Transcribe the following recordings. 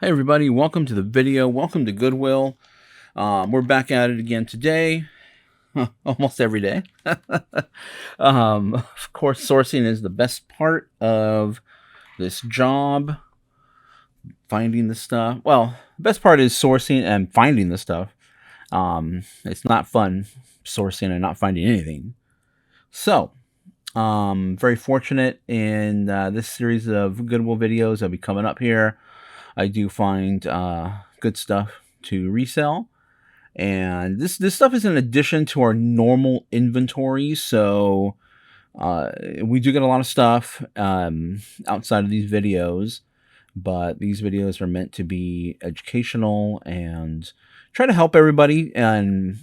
Hey everybody, welcome to the video. Welcome to Goodwill. We're back at it again today, almost every day. Of course, sourcing is the best part of this job. Finding the stuff. Well, the best part is sourcing and finding the stuff. It's not fun sourcing and not finding anything. So, very fortunate in this series of Goodwill videos that'll be coming up here. I do find good stuff to resell, and this stuff is in addition to our normal inventory. So we do get a lot of stuff outside of these videos, but these videos are meant to be educational and try to help everybody in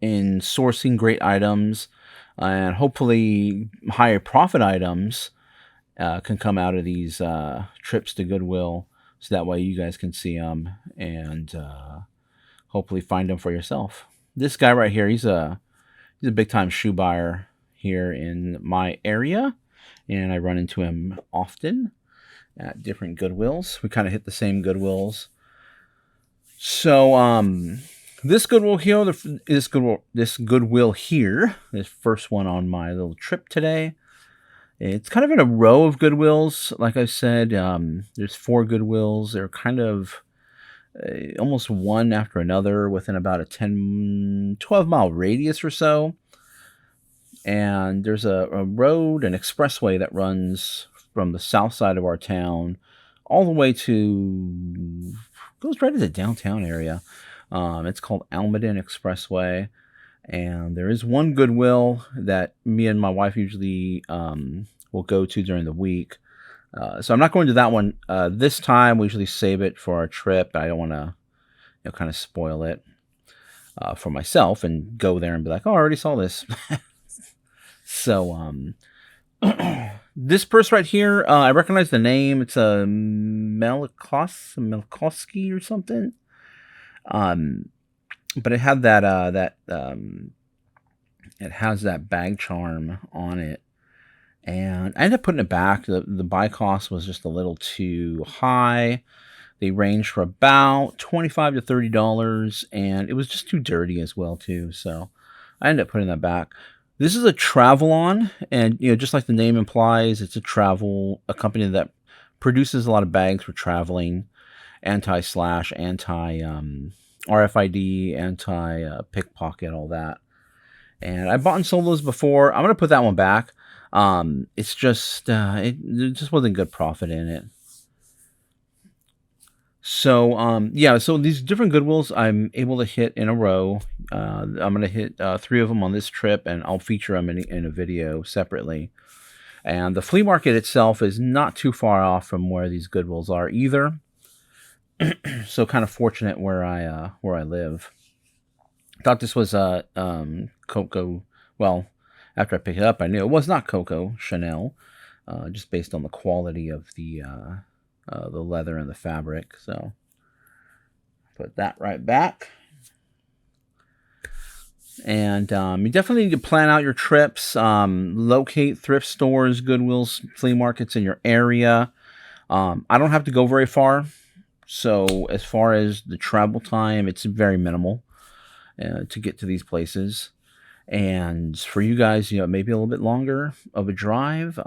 sourcing great items, and hopefully higher profit items can come out of these trips to Goodwill. So that way you guys can see them and hopefully find them for yourself. This guy right here, he's a big time shoe buyer here in my area, and I run into him often at different Goodwills. We kind of hit the same Goodwills. So this Goodwill here, this Goodwill here, this first one on my little trip today. It's kind of in a row of Goodwills. Like I said, there's 4 Goodwills. They're kind of almost one after another within about a 12-mile radius or so. And there's a road, an expressway that runs from the south side of our town all the way to, goes right to the downtown area. It's called Almaden Expressway. And there is one Goodwill that me and my wife usually will go to during the week. So I'm not going to that one this time. We usually save it for our trip. I don't want to kind of spoil it for myself and go there and be like, oh, I already saw this. So this purse right here, I recognize the name. It's a Melikoski or something. But it had that it has that bag charm on it, and I ended up putting it back. The buy cost was just a little too high. They range for about $25 to $30, and it was just too dirty as well too. So I ended up putting that back. This is a travel-on, and just like the name implies, it's a company that produces a lot of bags for traveling, anti-slash, RFID, anti-pickpocket, all that. And I bought and sold those before. I'm going to put that one back. It's just, it just wasn't good profit in it. So, yeah, so these different Goodwills I'm able to hit in a row. I'm going to hit 3 of them on this trip, and I'll feature them in a video separately. And the flea market itself is not too far off from where these Goodwills are either. So kind of fortunate where I live. Thought this was Coco. Well, after I picked it up, I knew it was not Coco Chanel, just based on the quality of the leather and the fabric. So put that right back. And you definitely need to plan out your trips. Locate thrift stores, Goodwills, flea markets in your area. I don't have to go very far. So as far as the travel time, it's very minimal to get to these places. And for you guys, maybe a little bit longer of a drive.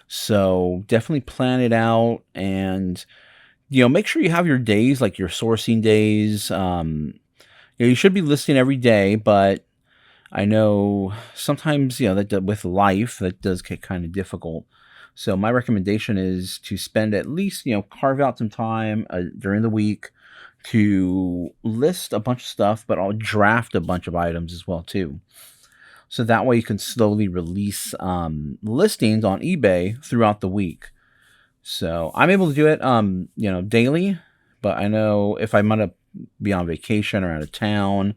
So definitely plan it out, and make sure you have your days, like your sourcing days. You should be listing every day, but I know sometimes that with life that does get kind of difficult. So my recommendation is to spend at least, carve out some time during the week to list a bunch of stuff, but I'll draft a bunch of items as well too. So that way you can slowly release listings on eBay throughout the week. So I'm able to do it, daily, but I know if I'm going to be on vacation or out of town,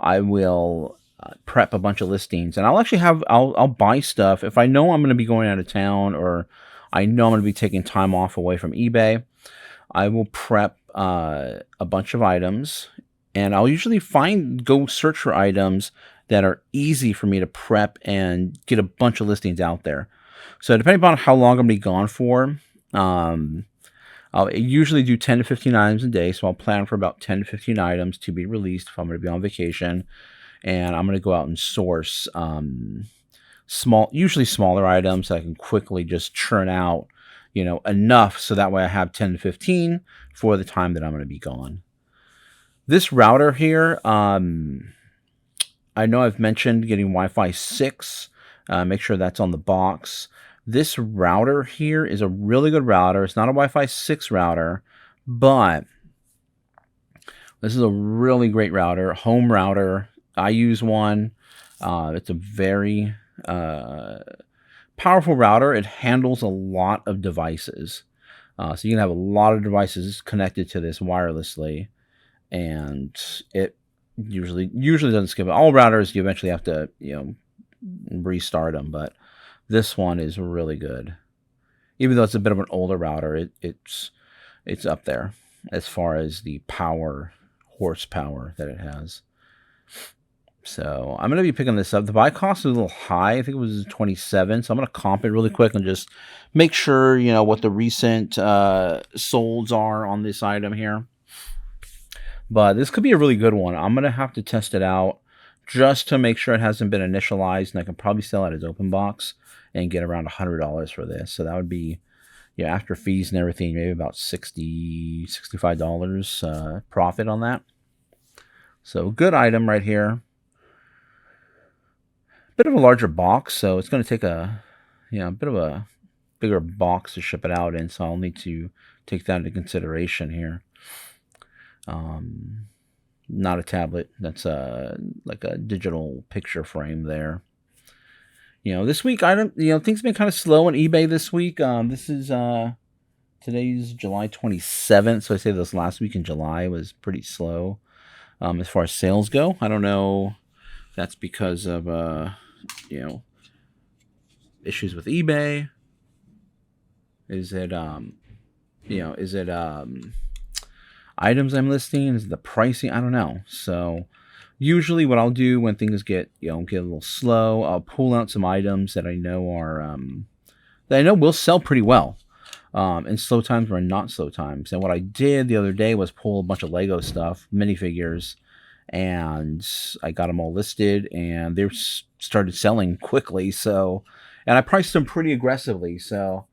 I will prep a bunch of listings, and I'll actually I'll buy stuff if I know I'm going to be going out of town, or I know I'm going to be taking time off away from eBay. I will prep a bunch of items, and I'll usually go search for items that are easy for me to prep and get a bunch of listings out there. So depending on how long I'm going to be gone for, I'll usually do 10 to 15 items a day, so I'll plan for about 10 to 15 items to be released if I'm going to be on vacation. And I'm going to go out and source usually smaller items that I can quickly just churn out, enough so that way I have 10 to 15 for the time that I'm going to be gone. This router here, I know I've mentioned getting Wi-Fi 6. Make sure that's on the box. This router here is a really good router. It's not a Wi-Fi 6 router, but this is a really great router, home router. I use one. It's a very powerful router. It handles a lot of devices. So you can have a lot of devices connected to this wirelessly, and it usually doesn't skip it. All routers, you eventually have to, restart them, but this one is really good. Even though it's a bit of an older router, it's up there as far as the horsepower that it has. So I'm going to be picking this up. The buy cost is a little high. I think it was 27. So I'm going to comp it really quick and just make sure, what the recent solds are on this item here. But this could be a really good one. I'm going to have to test it out just to make sure it hasn't been initialized. And I can probably sell it as open box and get around $100 for this. So that would be, after fees and everything, maybe about $60, $65 profit on that. So good item right here. Bit of a larger box, so it's going to take a bit of a bigger box to ship it out in, so I'll need to take that into consideration here. Not a tablet. That's like a digital picture frame there. This week things have been kind of slow on eBay this week. This is today's July 27th, so I say this last week in July was pretty slow as far as sales go. I don't know if that's because of issues with eBay. Is it items I'm listing? Is it the pricing? I don't know. So usually what I'll do when things get a little slow, I'll pull out some items that I know are will sell pretty well in slow times or not slow times. And what I did the other day was pull a bunch of Lego stuff, minifigures, and I got them all listed, and they started selling quickly. So, and I priced them pretty aggressively. So,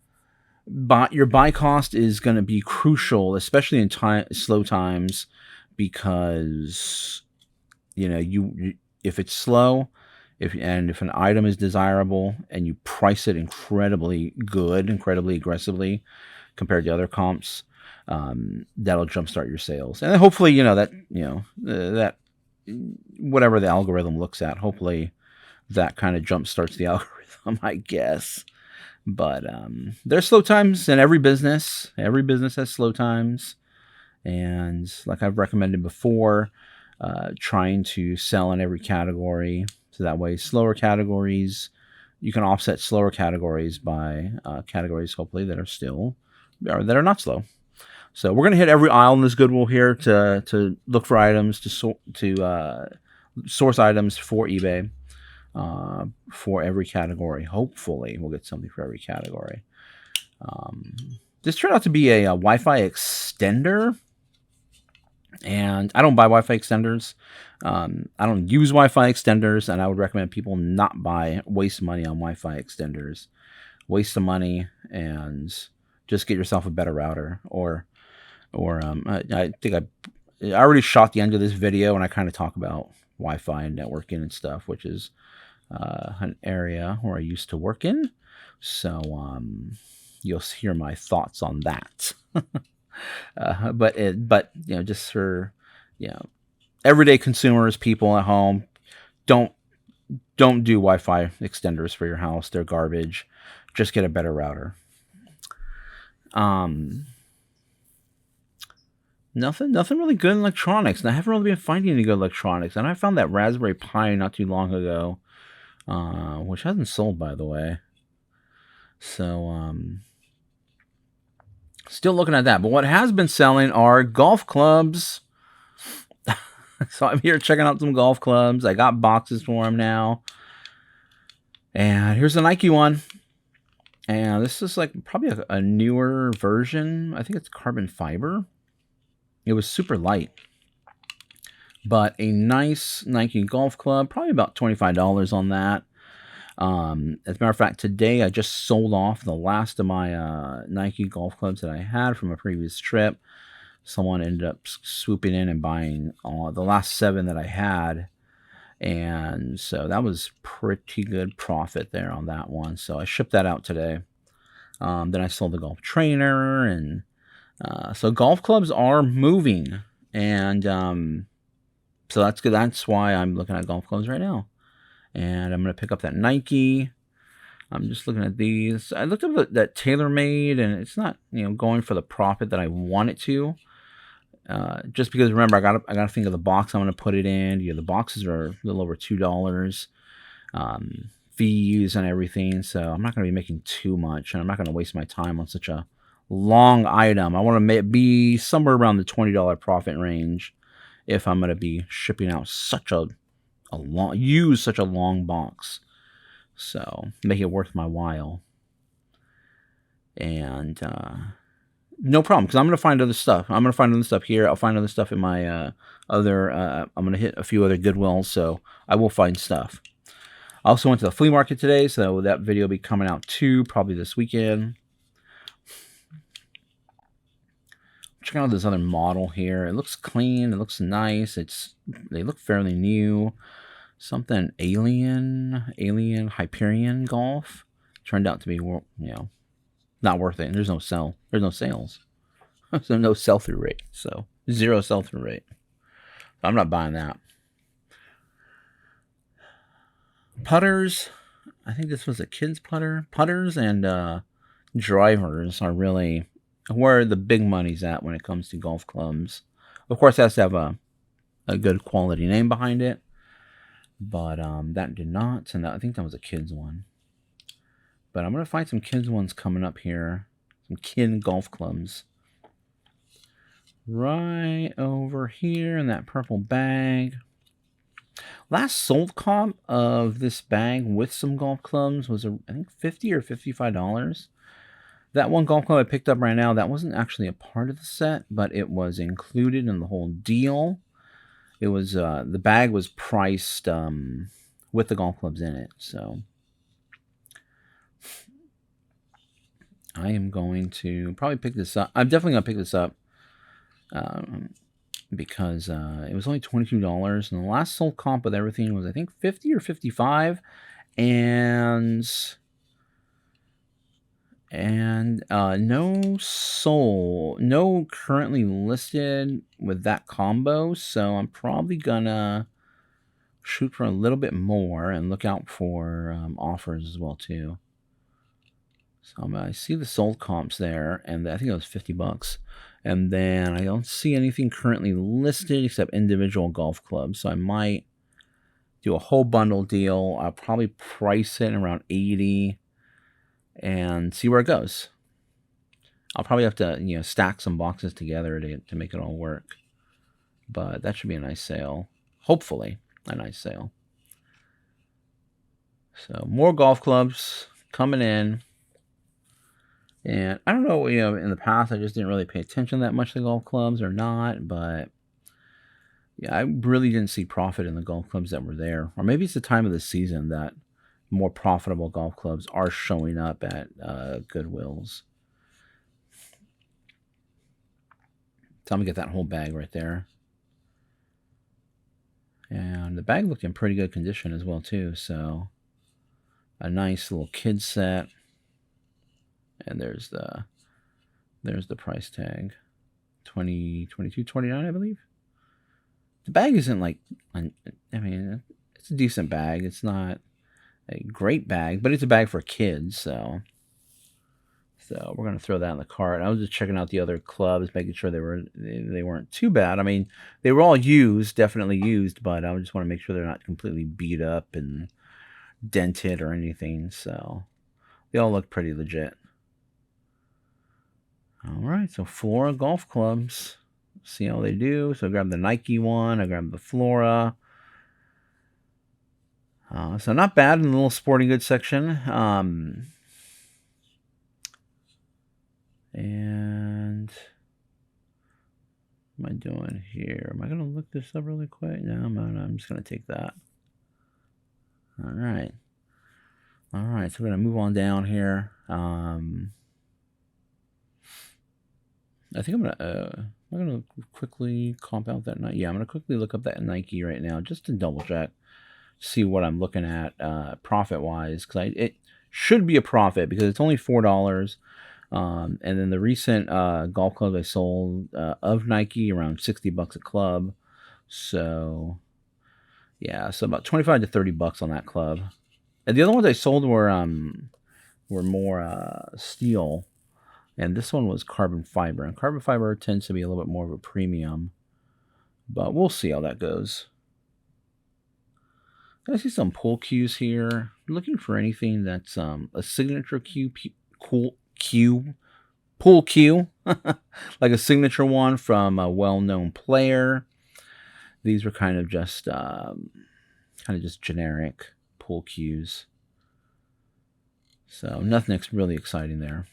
your buy cost is going to be crucial, especially in slow times, because if it's slow, if an item is desirable and you price it incredibly aggressively compared to other comps, that'll jumpstart your sales. And hopefully, that whatever the algorithm looks at, hopefully that kind of jumpstarts the algorithm, I guess. But there's slow times in every business. Every business has slow times. And like I've recommended before, trying to sell in every category. So that way, slower categories, you can offset slower categories by categories, hopefully, that are not slow. So we're going to hit every aisle in this Goodwill here to look for items, to source items for eBay for every category. Hopefully, we'll get something for every category. This turned out to be a Wi-Fi extender. And I don't buy Wi-Fi extenders. I don't use Wi-Fi extenders, and I would recommend people not waste money on Wi-Fi extenders. Waste some money and just get yourself a better router. Or I think I already shot the end of this video, and I kind of talk about Wi-Fi and networking and stuff, which is an area where I used to work in. So you'll hear my thoughts on that. But just for everyday consumers, people at home, don't do Wi-Fi extenders for your house. They're garbage. Just get a better router. Nothing really good in electronics. And I haven't really been finding any good electronics. And I found that Raspberry Pi not too long ago, which hasn't sold, by the way. So still looking at that. But what has been selling are golf clubs. So I'm here checking out some golf clubs. I got boxes for them now. And here's the Nike one. And this is like probably a newer version. I think it's carbon fiber. It was super light. But a nice Nike golf club, probably about $25 on that. As a matter of fact, today I just sold off the last of my Nike golf clubs that I had from a previous trip. Someone ended up swooping in and buying the last 7 that I had. And so that was pretty good profit there on that one. So I shipped that out today. Then I sold the golf trainer. And so golf clubs are moving. And so that's good. That's why I'm looking at golf clubs right now. And I'm going to pick up that Nike. I'm just looking at these. I looked up that TaylorMade, and it's not, going for the profit that I want it to. Just because, remember, I gotta think of the box I'm gonna put it in. The boxes are a little over $2, fees and everything. So I'm not gonna be making too much, and I'm not gonna waste my time on such a long item. I want to be somewhere around the $20 profit range if I'm gonna be shipping out such a long box. So make it worth my while. And no problem, because I'm going to find other stuff. I'm going to find other stuff here. I'll find other stuff in my I'm going to hit a few other Goodwills, so I will find stuff. I also went to the flea market today, so that video will be coming out too, probably this weekend. Check out this other model here. It looks clean. It looks nice. They look fairly new. Something alien Hyperion golf. Turned out to be, not worth it. There's no sales. So no sell-through rate. So 0 sell-through rate. I'm not buying that. Putters. I think this was a kid's putter. Putters and drivers are really where the big money's at when it comes to golf clubs. Of course, it has to have a good quality name behind it. But that did not. And I think that was a kid's one. But I'm going to find some kids ones coming up here. Some kid golf clubs. Right over here in that purple bag. Last sold comp of this bag with some golf clubs was, I think, $50 or $55. That one golf club I picked up right now, that wasn't actually a part of the set, but it was included in the whole deal. It was, the bag was priced with the golf clubs in it, so I am going to probably pick this up. I'm definitely going to pick this up because it was only $22, and the last sold comp with everything was, I think, $50 or $55, and no currently listed with that combo, so I'm probably gonna shoot for a little bit more and look out for offers as well too. So I see the sold comps there, and I think it was $50, and then I don't see anything currently listed except individual golf clubs, so I might do a whole bundle deal. I'll probably price it around $80 and see where it goes. I'll probably have to, stack some boxes together to make it all work. But that should be a nice sale. Hopefully, a nice sale. So, more golf clubs coming in. And I don't know, in the past, I just didn't really pay attention that much to golf clubs or not. But, yeah, I really didn't see profit in the golf clubs that were there. Or maybe it's the time of the season that more profitable golf clubs are showing up at Goodwills. So I'm going to get that whole bag right there. And the bag looked in pretty good condition as well, too. So a nice little kid set. And there's the price tag. $22.29, I believe. The bag isn't like, it's a decent bag. It's not a great bag, but it's a bag for kids, so we're gonna throw that in the cart. I was just checking out the other clubs, making sure they weren't too bad. I mean, they were all used, definitely used, but I just want to make sure they're not completely beat up and dented or anything. So they all look pretty legit. All right, so Flora golf clubs. See how they do. So I grabbed the Nike one. I grabbed the Flora. So not bad in the little sporting goods section. And what am I doing here? Am I going to look this up really quick? No, I'm just going to take that. All right. All right, so we're going to move on down here. I think I'm gonna quickly comp out that Nike. Yeah, I'm gonna quickly look up that Nike right now just to double check, see what I'm looking at profit wise, because it should be a profit because it's only $4. And then the recent golf clubs I sold of Nike around $60 a club, so yeah, so about 25 to $30 on that club. And the other ones I sold were more steel. And this one was carbon fiber. And carbon fiber tends to be a little bit more of a premium. But we'll see how that goes. I see some pull cues here. I'm looking for anything that's a signature cue, pull cue, like a signature one from a well-known player. These were kind of just generic pull cues. So nothing really exciting there.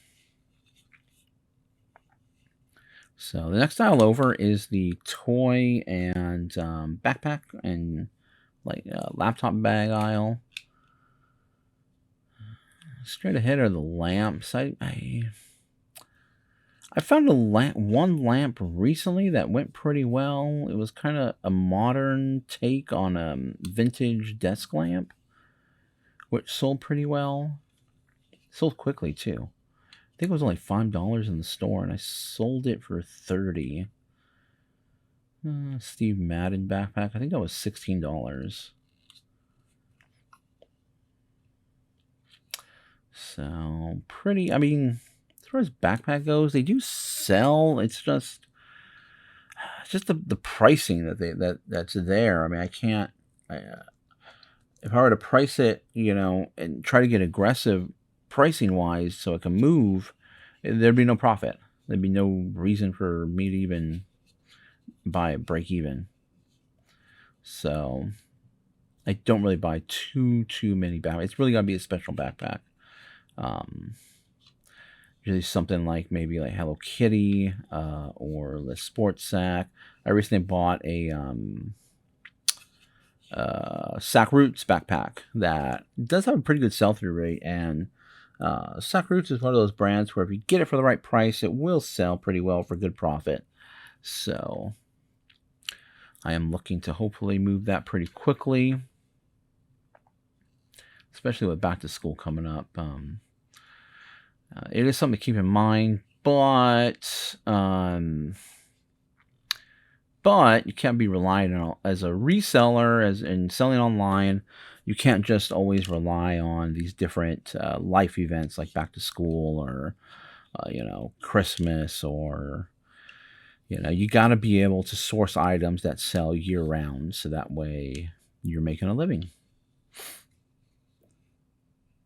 So the next aisle over is the toy and backpack and laptop bag aisle. Straight ahead are the lamps. I found one lamp recently that went pretty well. It was kind of a modern take on a vintage desk lamp, which sold pretty well. Sold quickly too. I think it was only $5 in the store, and I sold it for $30. Steve Madden backpack. I think that was $16. So pretty. I mean, as far as backpack goes, they do sell. It's just the pricing that's there. I mean, I can't. If I were to price it, and try to get aggressive pricing wise so it can move, there'd be no profit. There'd be no reason for me to even buy it break even. So I don't really buy too many backpacks. It's really got to be a special backpack. Usually something like maybe like Hello Kitty or the Sports Sack. I recently bought a Sack Roots backpack that does have a pretty good sell-through rate, and Sack Roots is one of those brands where if you get it for the right price, it will sell pretty well for good profit. So I am looking to hopefully move that pretty quickly, especially with back to school coming up. It is something to keep in mind, but you can't be relying on as a reseller, in selling online. You can't just always rely on these different life events like back to school or Christmas, or you got to be able to source items that sell year round, so that way you're making a living.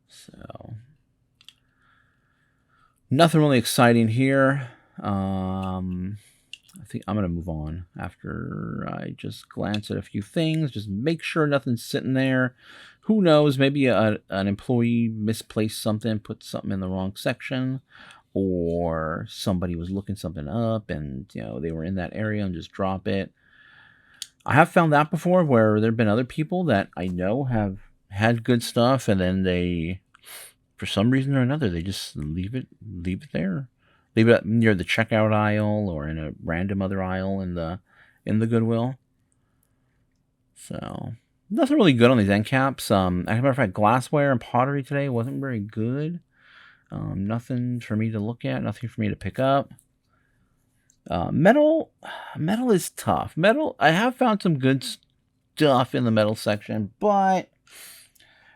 So nothing really exciting here. I think I'm going to move on after I just glance at a few things. Just make sure nothing's sitting there. Who knows? Maybe an employee misplaced something, put something in the wrong section, or somebody was looking something up and they were in that area and just drop it. I have found that before, where there have been other people that I know have had good stuff, and then they, for some reason or another, they just leave it there. Leave it near the checkout aisle or in a random other aisle in the Goodwill. So nothing really good on these end caps. As a matter of fact, glassware and pottery today wasn't very good. Nothing for me to look at. Nothing for me to pick up. Metal is tough. Metal, I have found some good stuff in the metal section, but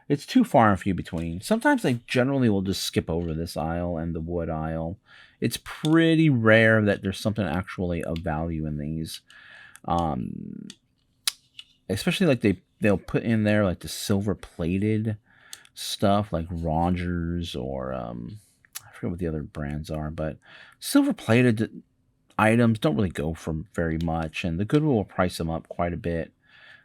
it's too far and few between. Sometimes I generally will just skip over this aisle and the wood aisle. It's pretty rare that there's something actually of value in these. Especially like they'll put in there like the silver plated stuff like Rogers or I forget what the other brands are, but silver plated items don't really go for very much, and the Goodwill will price them up quite a bit.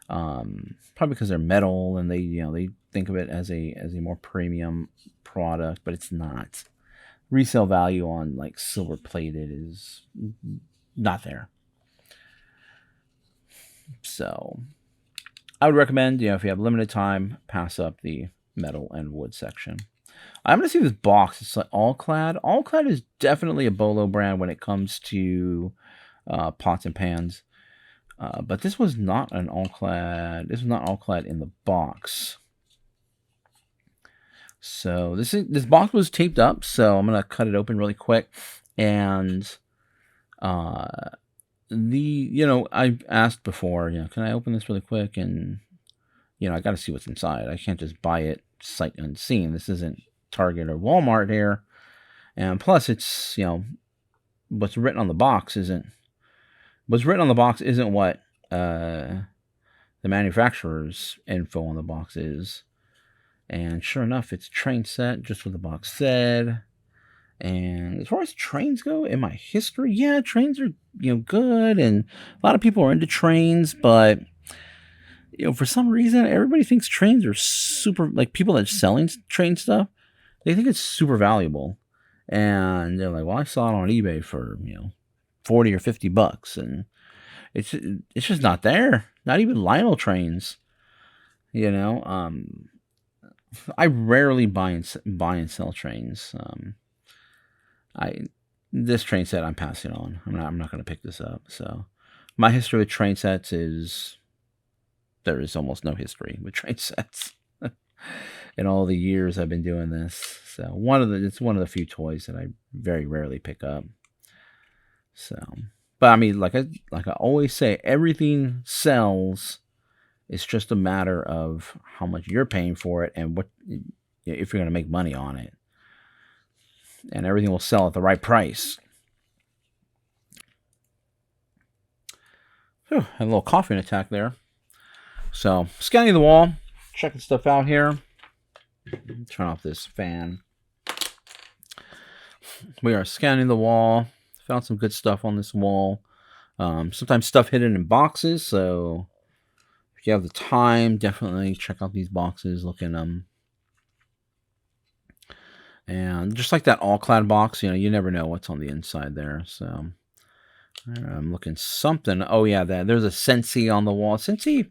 Probably because they're metal and they think of it as a more premium product, but it's not. resale value on like silver plated is not there. So I would recommend, if you have limited time, pass up the metal and wood section. I'm gonna see this box. It's like All Clad. All Clad is definitely a Bolo brand when it comes to pots and pans. But this was not an All Clad. This was not All Clad in the box. So this box was taped up. So I'm gonna cut it open really quick, and I asked before, can I open this really quick? And I got to see what's inside. I can't just buy it sight unseen. This isn't Target or Walmart here, and plus it's what's written on the box isn't what the manufacturer's info on the box is. And sure enough, it's train set, just what the box said. And as far as trains go, in my history, yeah, trains are good, and a lot of people are into trains, but for some reason, everybody thinks trains are super, like people that are selling train stuff, they think it's super valuable. And they're like, well, I saw it on eBay for, $40 or $50. And it's just not there. Not even Lionel trains, I rarely buy and sell trains. This train set I'm passing on. I'm not going to pick this up. So my history with train sets is there is almost no history with train sets in all the years I've been doing this. So it's one of the few toys that I very rarely pick up. So, but I mean, like I always say, everything sells. It's just a matter of how much you're paying for it and what if you're going to make money on it. And everything will sell at the right price. Whew, had a little coughing attack there. So, scanning the wall, checking stuff out here. Turn off this fan. We are scanning the wall. Found some good stuff on this wall. Sometimes stuff hidden in boxes, so if you have the time, definitely check out these boxes, look in them. And just like that all-clad box, you never know what's on the inside there. So I'm looking something. Oh yeah, there's a Scentsy on the wall. Scentsy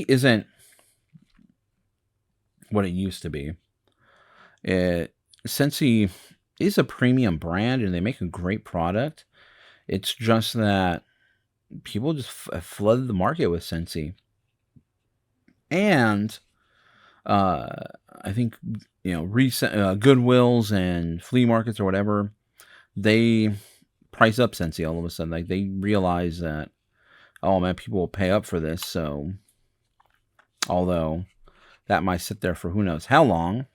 isn't what it used to be. Scentsy is a premium brand, and they make a great product. It's just that people just flooded the market with Scentsy, and I think Goodwills and flea markets or whatever, they price up Scentsy all of a sudden. Like they realize that, oh man, people will pay up for this. So, although that might sit there for who knows how long,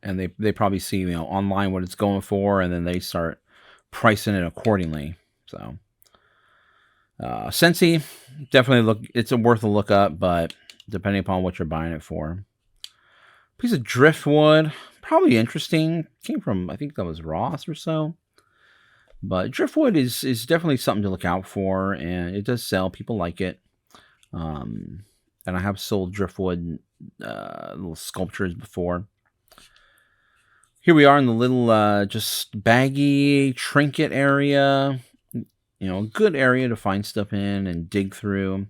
and they probably see online what it's going for, and then they start pricing it accordingly. So, Scentsy, definitely it's worth a look up, but depending upon what you're buying it for. Piece of driftwood, probably interesting. Came from, I think that was Ross or so. But driftwood is definitely something to look out for, and it does sell. People like it. And I have sold driftwood little sculptures before. Here we are in the little just baggy trinket area. A good area to find stuff in and dig through.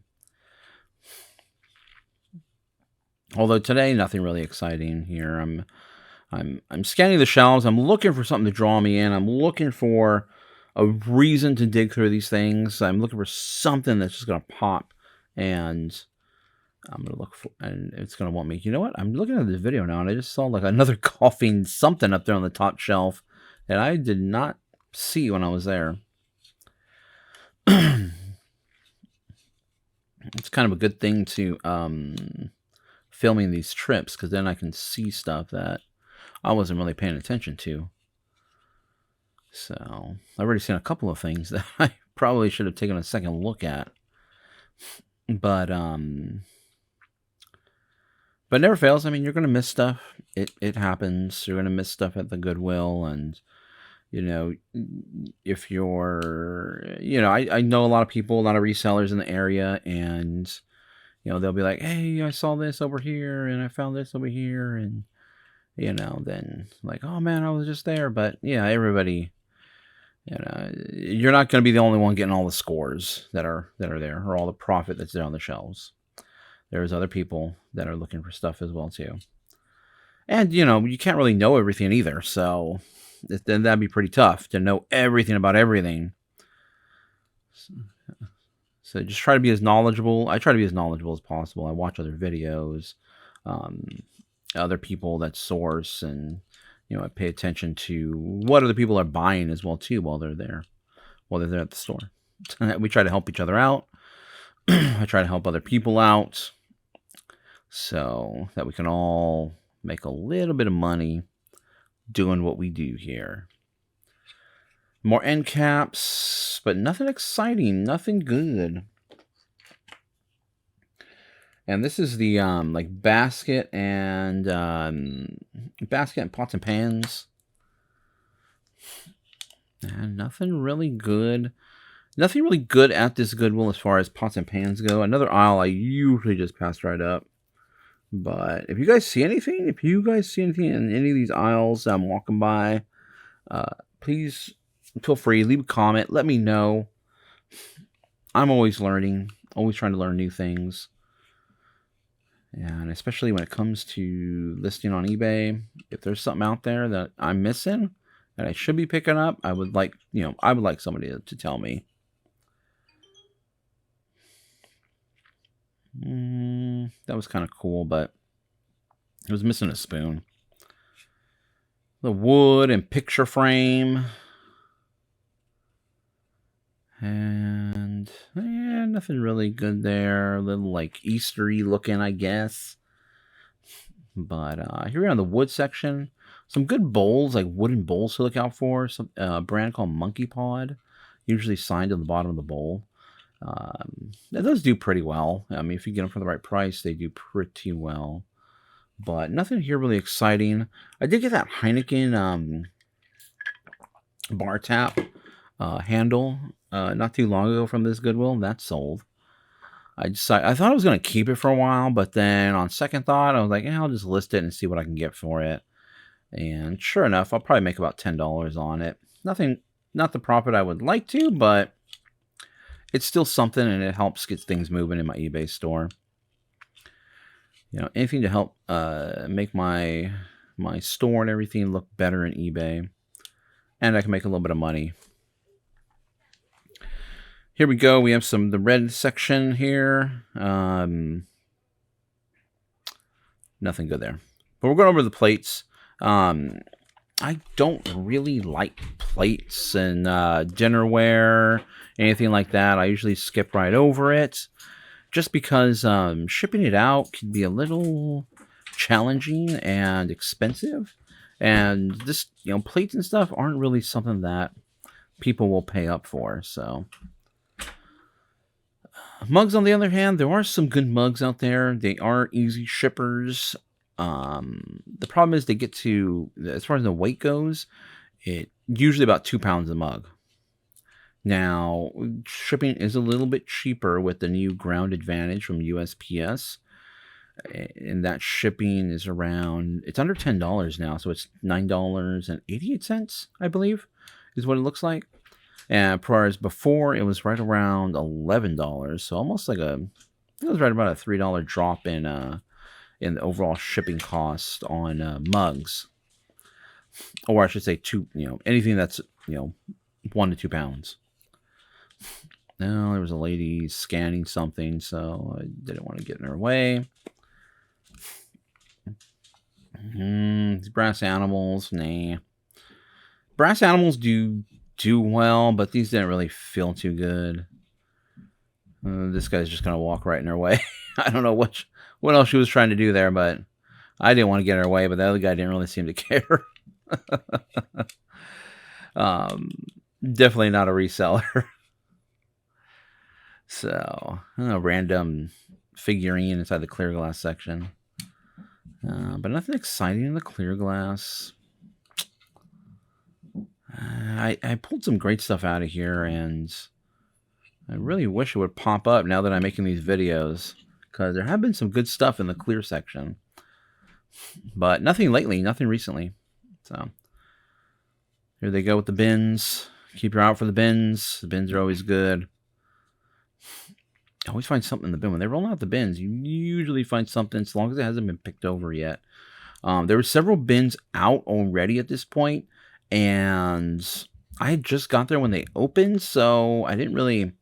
Although today, nothing really exciting here. I'm scanning the shelves. I'm looking for something to draw me in. I'm looking for a reason to dig through these things. I'm looking for something that's just gonna pop, and I'm gonna look for, and it's gonna want me. You know what? I'm looking at this video now, and I just saw like another coughing something up there on the top shelf that I did not see when I was there. It's kind of a good thing to filming these trips, because then I can see stuff that I wasn't really paying attention to. So I've already seen a couple of things that I probably should have taken a second look at. But never fails. I mean, you're gonna miss stuff. It happens. You're gonna miss stuff at the Goodwill, and if you're I know a lot of people, a lot of resellers in the area, and they'll be like, hey, I saw this over here, and I found this over here, and then like, oh man, I was just there. But yeah, everybody, you're not going to be the only one getting all the scores that are there, or all the profit that's there on the shelves. There's other people that are looking for stuff as well too. And you can't really know everything either, so then that'd be pretty tough to know everything about everything. So just try to be as knowledgeable. I try to be as knowledgeable as possible. I watch other videos, other people that source, and I pay attention to what other people are buying as well too while they're there at the store. We try to help each other out. I try to help other people out so that we can all make a little bit of money doing what we do here. More end caps, but nothing exciting, nothing good. And this is the like basket and pots and pans. And nothing really good. Nothing really good at this Goodwill as far as pots and pans go. Another aisle I usually just pass right up. But if you guys see anything, in any of these aisles that I'm walking by, please feel free, leave a comment, let me know. I'm always learning, always trying to learn new things. And especially when it comes to listing on eBay, if there's something out there that I'm missing that I should be picking up, I would like somebody to tell me. That was kind of cool, but it was missing a spoon. The wood and picture frame. And yeah, nothing really good there. A little like Eastery looking, I guess. But here we are on the wood section. Some good bowls, like wooden bowls to look out for. Some brand called Monkey Pod, usually signed on the bottom of the bowl. Those do pretty well. I mean, if you get them for the right price, they do pretty well. But nothing here really exciting. I did get that Heineken bar tap handle not too long ago from this Goodwill. That's sold. I thought I was going to keep it for a while, but then on second thought, I was like, I'll just list it and see what I can get for it. And sure enough, I'll probably make about $10 on it. Not the profit I would like to, but it's still something, and it helps get things moving in my eBay store. Anything to help make my store and everything look better in eBay, and I can make a little bit of money. Here we go. We have the red section here. Nothing good there. But we're going over the plates. I don't really like plates and dinnerware, anything like that. I usually skip right over it, just because shipping it out can be a little challenging and expensive. And this, plates and stuff aren't really something that people will pay up for. So mugs, on the other hand, there are some good mugs out there. They are easy shippers. The problem is they get to, as far as the weight goes, it usually about 2 pounds a mug. Now, shipping is a little bit cheaper with the new Ground Advantage from USPS. And that shipping is it's under $10 now. So it's $9.88, I believe, is what it looks like. And whereas before, it was right around $11. So almost like it was right about a $3 drop in the overall shipping cost on mugs. Or I should say anything that's, 1 to 2 pounds. Now, there was a lady scanning something, so I didn't want to get in her way. These brass animals, nah. Brass animals do well, but these didn't really feel too good. This guy's just going to walk right in her way. I don't know what else she was trying to do there, but I didn't want to get in her way, but the other guy didn't really seem to care. Definitely not a reseller. So, a random figurine inside the clear glass section. But nothing exciting in the clear glass. I pulled some great stuff out of here, and I really wish it would pop up now that I'm making these videos, because there have been some good stuff in the clear section. But nothing lately, nothing recently. So here they go with the bins. Keep your eye out for the bins. The bins are always good. I always find something in the bin. When they roll out the bins, you usually find something as long as it hasn't been picked over yet. There were several bins out already at this point, and I had just got there when they opened, so I didn't really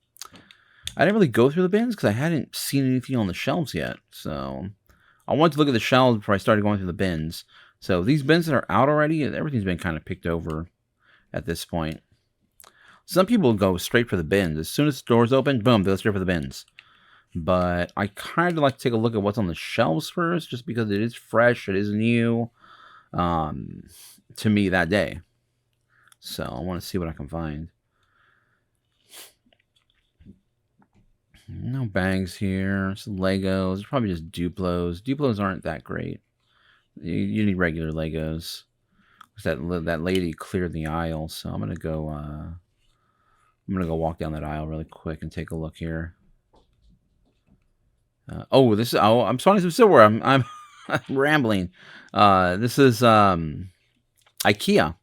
go through the bins because I hadn't seen anything on the shelves yet. So I wanted to look at the shelves before I started going through the bins. So these bins that are out already, everything's been kind of picked over at this point. Some people go straight for the bins. As soon as the doors open, boom, they go straight for the bins. But I kind of like to take a look at what's on the shelves first, just because it is fresh, it is new to me that day. So I want to see what I can find. No bags here. Some Legos. Probably just Duplos. Duplos aren't that great. You need regular Legos. That lady cleared the aisle, so I'm gonna go. I'm gonna go walk down that aisle really quick and take a look here. I'm starting some silverware. I'm rambling. This is IKEA.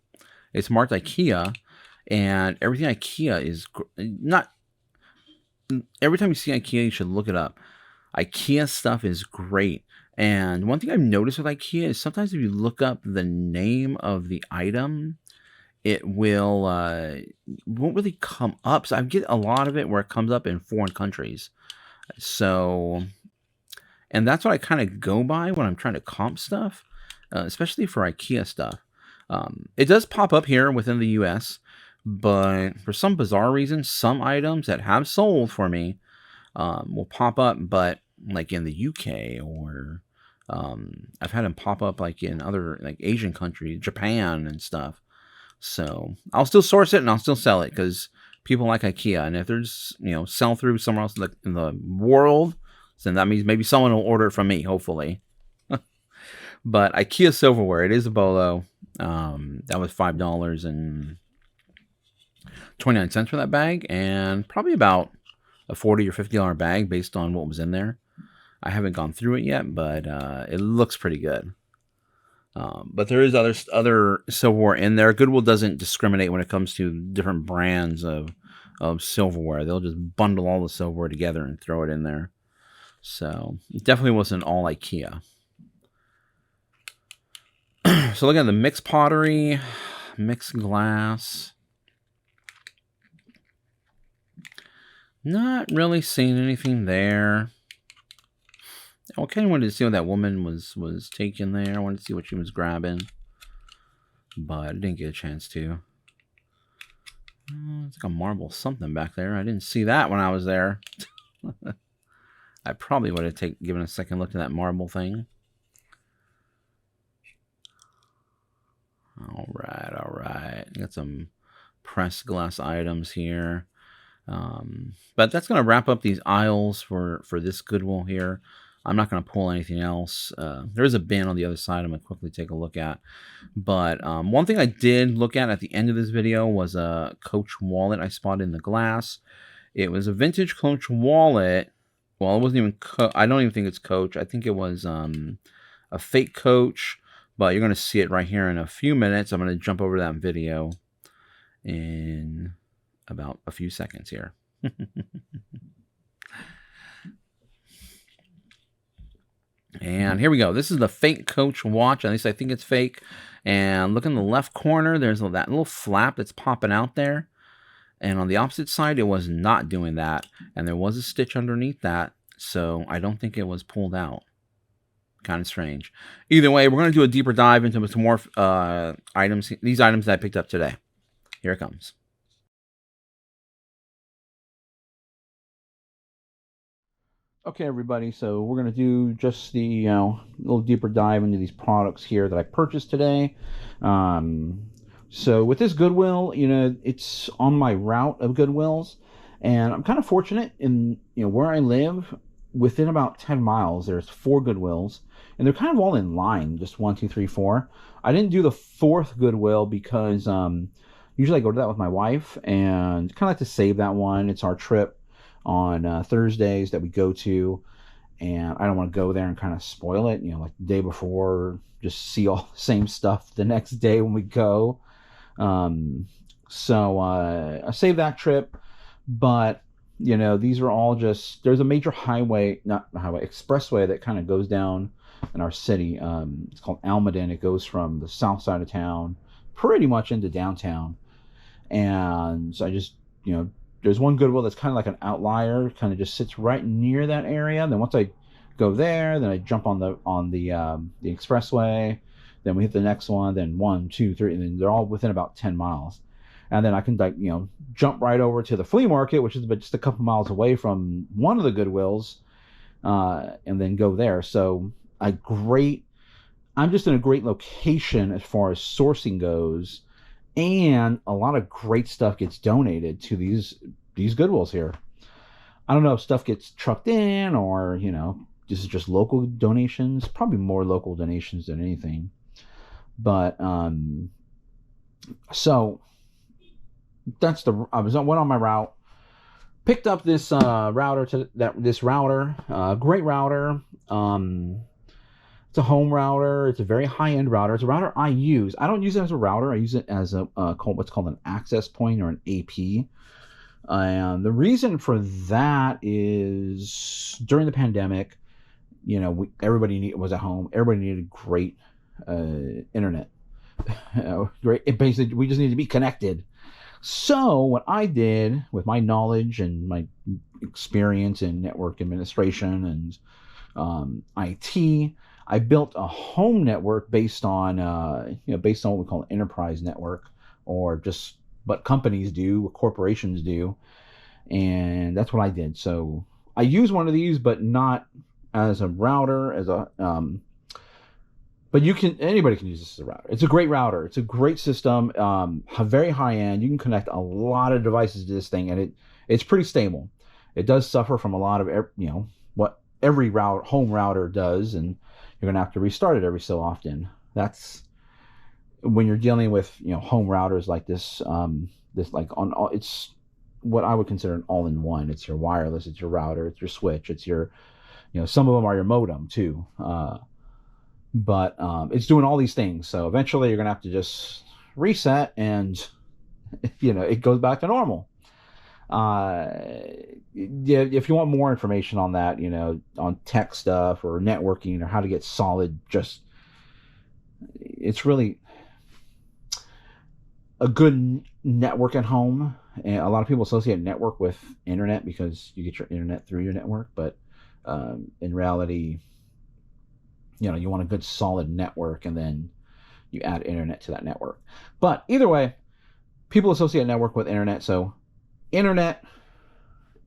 It's marked IKEA, and everything IKEA is not. Every time you see IKEA, you should look it up. IKEA stuff is great. And one thing I've noticed with IKEA is sometimes if you look up the name of the item, it won't really come up. So I get a lot of it where it comes up in foreign countries. So, and that's what I kind of go by when I'm trying to comp stuff, especially for IKEA stuff. It does pop up here within the US, but for some bizarre reason, some items that have sold for me will pop up, but like in the UK, or I've had them pop up like in other like Asian countries, Japan and stuff. So I'll still source it and I'll still sell it because people like IKEA. And if there's sell through somewhere else in the world, then that means maybe someone will order it from me, hopefully. But IKEA silverware, it is a bolo. That was $5.29 for that bag, and probably about a $40 or $50 bag based on what was in there. I haven't gone through it yet, but it looks pretty good. But there is other silverware in there. Goodwill doesn't discriminate when it comes to different brands of silverware. They'll just bundle all the silverware together and throw it in there. So it definitely wasn't all IKEA. So look at the mixed pottery, mixed glass. Not really seeing anything there. I kind of wanted to see what that woman was taking there. I wanted to see what she was grabbing, but I didn't get a chance to. It's like a marble something back there. I didn't see that when I was there. I probably would have given a second look at that marble thing. All right. Got some pressed glass items here. But that's going to wrap up these aisles for this Goodwill here. I'm not going to pull anything else. There is a bin on the other side I'm going to quickly take a look at. But one thing I did look at the end of this video was a Coach wallet I spotted in the glass. It was a vintage Coach wallet. Well, it wasn't even I don't even think it's Coach. I think it was a fake Coach. But you're going to see it right here in a few minutes. I'm going to jump over that video in about a few seconds here. And here we go. This is the fake Coach watch. At least I think it's fake. And look in the left corner. There's that little flap that's popping out there. And on the opposite side, it was not doing that. And there was a stitch underneath that. So I don't think it was pulled out. Kind of strange. Either way, we're going to do a deeper dive into some more items. These items that I picked up today. Here it comes. Okay, everybody, so we're going to do just the little deeper dive into these products here that I purchased today. So with this Goodwill, it's on my route of Goodwills, and I'm kind of fortunate in where I live. Within about 10 miles, there's 4 Goodwills, and they're kind of all in line, just 1, 2, 3, 4. I didn't do the 4th Goodwill because usually I go to that with my wife, and kind of like to save that one. It's our trip on Thursdays that we go to, and I don't want to go there and kind of spoil it, like the day before, just see all the same stuff the next day when we go. Um, so I saved that trip, but these are all just, there's a major highway, not highway, expressway that kind of goes down in our city. It's called Almaden. It goes from the south side of town pretty much into downtown. And so I just, there's one Goodwill that's kind of like an outlier, kind of just sits right near that area. And then once I go there, then I jump on the expressway. Then we hit the next one. Then one, two, three, and then they're all within about 10 miles. And then I can jump right over to the flea market, which is just a couple miles away from one of the Goodwills, and then go there. So I'm just in a great location as far as sourcing goes, and a lot of great stuff gets donated to these Goodwills here. I don't know if stuff gets trucked in or this is just local donations. Probably more local donations than anything. But so I went on my route, picked up this router, great router. It's a home router. It's a very high-end router. It's a router I use. I don't use it as a router. I use it as what's called an access point or an AP. And the reason for that is during the pandemic, everybody was at home. Everybody needed great internet. Great. Basically, we just needed to be connected. So what I did with my knowledge and my experience in network administration and IT, I built a home network based on based on what we call an enterprise network, or just what companies do, what corporations do, and that's what I did. So I use one of these, but not as a router, but anybody can use this as a router. It's a great router. It's a great system, very high end. You can connect a lot of devices to this thing, and it's pretty stable. It does suffer from a lot of what every home router does, and you're gonna have to restart it every so often. That's when you're dealing with home routers like this. It's what I would consider an all-in-one. It's your wireless, it's your router, it's your switch, it's your some of them are your modem too. But it's doing all these things. So eventually you're gonna have to just reset, and it goes back to normal. Yeah, if you want more information on that, on tech stuff or networking or how to get solid, it's really a good network at home. And a lot of people associate network with internet because you get your internet through your network, but in reality, you want a good solid network, and then you add internet to that network. But either way, people associate network with internet. So internet,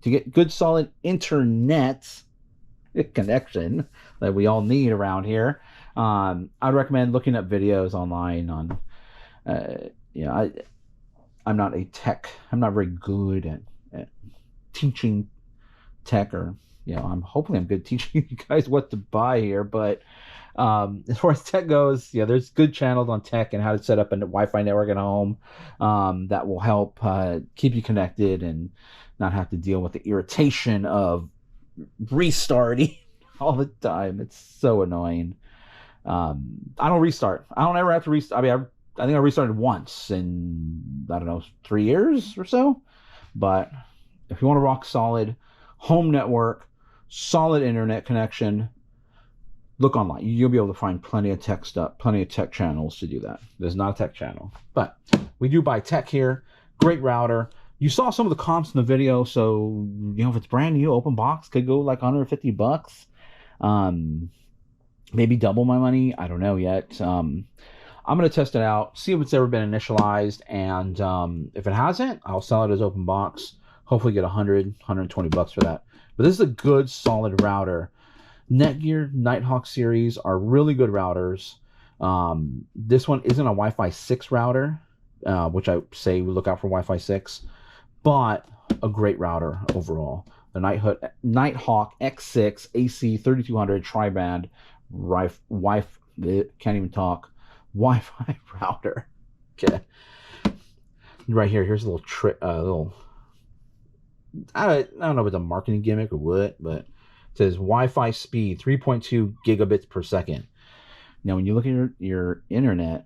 to get good solid internet connection that we all need around here, I'd recommend looking up videos online on I'm not a tech, I'm not very good at teaching tech, or hopefully I'm good teaching you guys what to buy here, but as far as tech goes, there's good channels on tech and how to set up a Wi-Fi network at home that will help keep you connected and not have to deal with the irritation of restarting all the time. It's so annoying. I don't restart. I don't ever have to restart. I mean, I think I restarted once in, I don't know, 3 years or so. But if you want a rock solid home network, solid internet connection, look online. You'll be able to find plenty of tech stuff, plenty of tech channels to do that. There's not a tech channel, but we do buy tech here. Great router. You saw some of the comps in the video, so if it's brand new, open box, could go like $150. Maybe double my money. I don't know yet. I'm going to test it out, see if it's ever been initialized, and if it hasn't, I'll sell it as open box. Hopefully get $120 for that. But this is a good, solid router. Netgear, Nighthawk series are really good routers. This one isn't a Wi-Fi 6 router, which I say we look out for Wi-Fi 6, but a great router overall. The Nighthawk X6 AC 3200 tri-band can't even talk. Wi-Fi router. Okay. Right here. Here's a little trick. I don't know if it's a marketing gimmick or what, but It says Wi-Fi speed 3.2 gigabits per second. Now, when you look at your internet,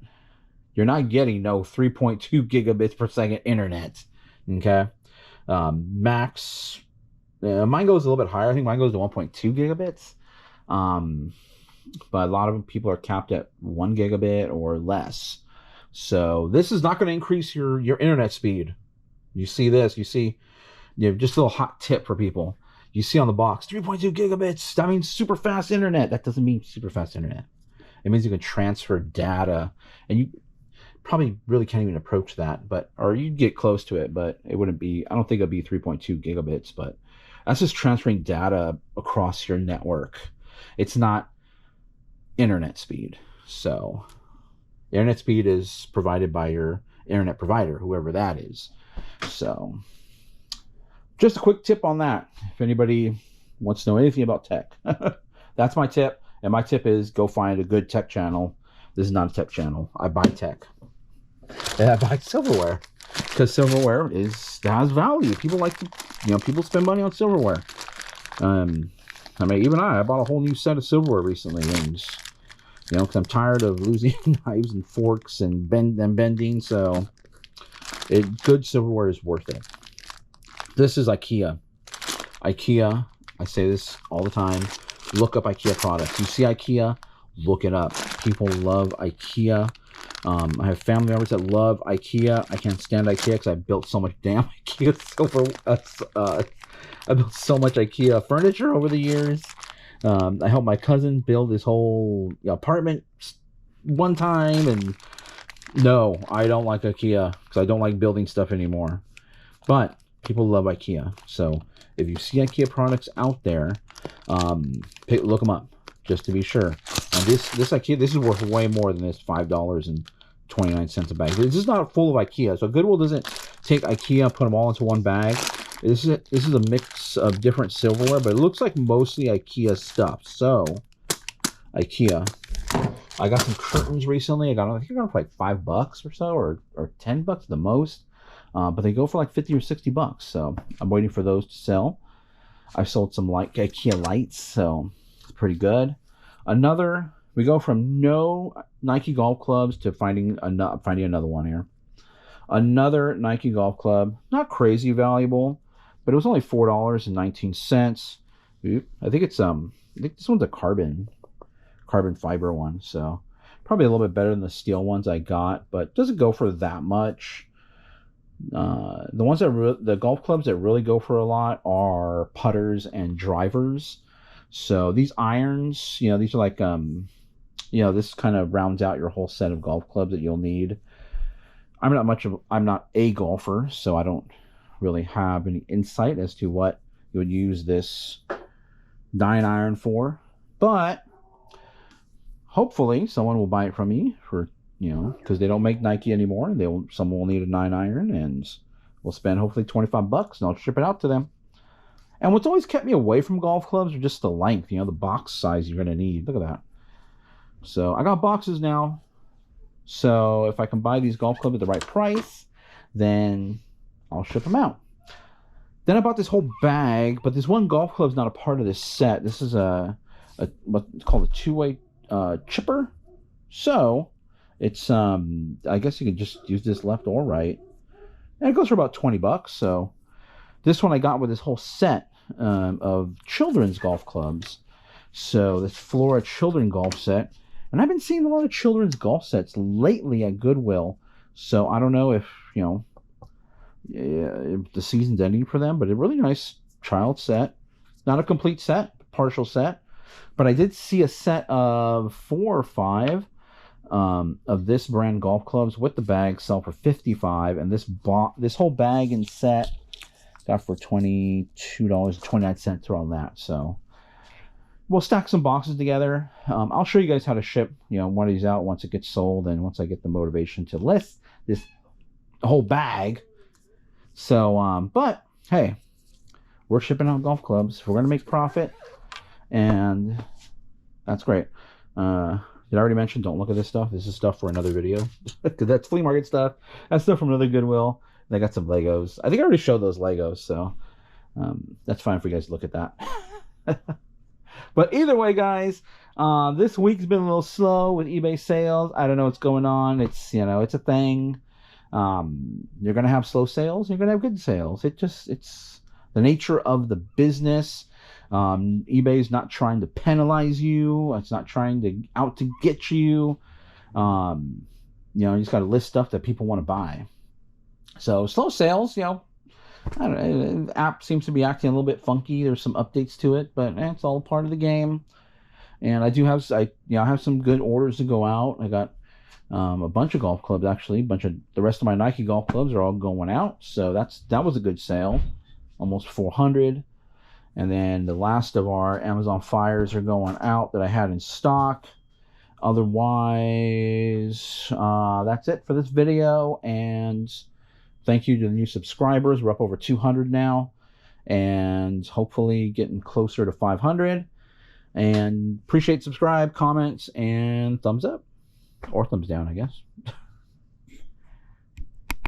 you're not getting no 3.2 gigabits per second internet. Okay. Max, mine goes a little bit higher. I think mine goes to 1.2 gigabits. But a lot of people are capped at 1 gigabit or less. So this is not going to increase your internet speed. You see this, just a little hot tip for people. You see on the box, 3.2 gigabits. That means super fast internet. That doesn't mean super fast internet. It means you can transfer data, and you probably really can't even approach that, or you'd get close to it, but it wouldn't be, I don't think it'd be 3.2 gigabits, but that's just transferring data across your network. It's not internet speed. So internet speed is provided by your internet provider, whoever that is. So just a quick tip on that. If anybody wants to know anything about tech, that's my tip. And my tip is go find a good tech channel. This is not a tech channel. I buy tech. And I buy silverware because silverware has value. People like to, people spend money on silverware. I mean, even I bought a whole new set of silverware recently, and because I'm tired of losing knives and forks and bending. So, good silverware is worth it. This is IKEA. IKEA. I say this all the time. Look up IKEA products. You see IKEA, look it up. People love IKEA. I have family members that love IKEA. I can't stand IKEA because I built so much damn IKEA silver. I built so much IKEA furniture over the years. I helped my cousin build his whole apartment one time, and no, I don't like IKEA because I don't like building stuff anymore. But people love IKEA, so if you see IKEA products out there, look them up just to be sure. And this IKEA, this is worth way more than this $5.29 a bag. This is not full of IKEA, so Goodwill doesn't take IKEA and put them all into one bag. This is a mix of different silverware, but it looks like mostly IKEA stuff. So, IKEA. I got some curtains recently. I think I got them for like $5 or so, or $10 the most. But they go for like 50 or 60 bucks. So I'm waiting for those to sell. I sold some IKEA lights, so it's pretty good. We go from no Nike golf clubs to finding another one here. Another Nike golf club, not crazy valuable, but it was only $4.19. I think this one's a carbon fiber one, so probably a little bit better than the steel ones I got, but doesn't go for that much. The golf clubs that really go for a lot are putters and drivers. So these irons, these are like, this kind of rounds out your whole set of golf clubs that you'll need. I'm not a golfer, so I don't really have any insight as to what you would use this 9-iron for, but hopefully someone will buy it from me for, because they don't make Nike anymore. Someone will need a 9-iron, and we'll spend hopefully $25, and I'll ship it out to them. And what's always kept me away from golf clubs are just the length, the box size you're going to need. Look at that. So I got boxes now. So if I can buy these golf clubs at the right price, then I'll ship them out. Then I bought this whole bag, but this one golf club is not a part of this set. This is what's called a two-way chipper. So it's I guess you can just use this left or right, and it goes for about $20. So this one I got with this whole set of children's golf clubs. So this Flora children golf set, and I've been seeing a lot of children's golf sets lately at Goodwill. So I don't know if if the season's ending for them, but a really nice child set. Not a complete set, partial set, but I did see a set of 4 or 5 of this brand golf clubs with the bag sell for $55, and this whole bag and set got for $22.29 for all that. So we'll stack some boxes together. I'll show you guys how to ship one of these out once it gets sold, and once I get the motivation to list this whole bag. So but hey, we're shipping out golf clubs. We're gonna make profit, and that's great. Did I already mention don't look at this stuff? This is stuff for another video. Because that's flea market stuff. That's stuff from another Goodwill. And I got some Legos. I think I already showed those Legos, so that's fine for you guys to look at that. But either way, guys, this week's been a little slow with eBay sales. I don't know what's going on. It's it's a thing. You're gonna have slow sales. You're gonna have good sales. It's the nature of the business. eBay's not trying to penalize you. It's not trying to out to get you. You just got to list stuff that people want to buy. So slow sales, I don't know. The app seems to be acting a little bit funky. There's some updates to it, but it's all part of the game. And I have some good orders to go out. I got a bunch of golf clubs actually. The rest of my Nike golf clubs are all going out. So that was a good sale, almost 400. And then the last of our Amazon Fires are going out that I had in stock. Otherwise, that's it for this video. And thank you to the new subscribers. We're up over 200 now, and hopefully getting closer to 500. And appreciate subscribe, comments, and thumbs up or thumbs down, I guess.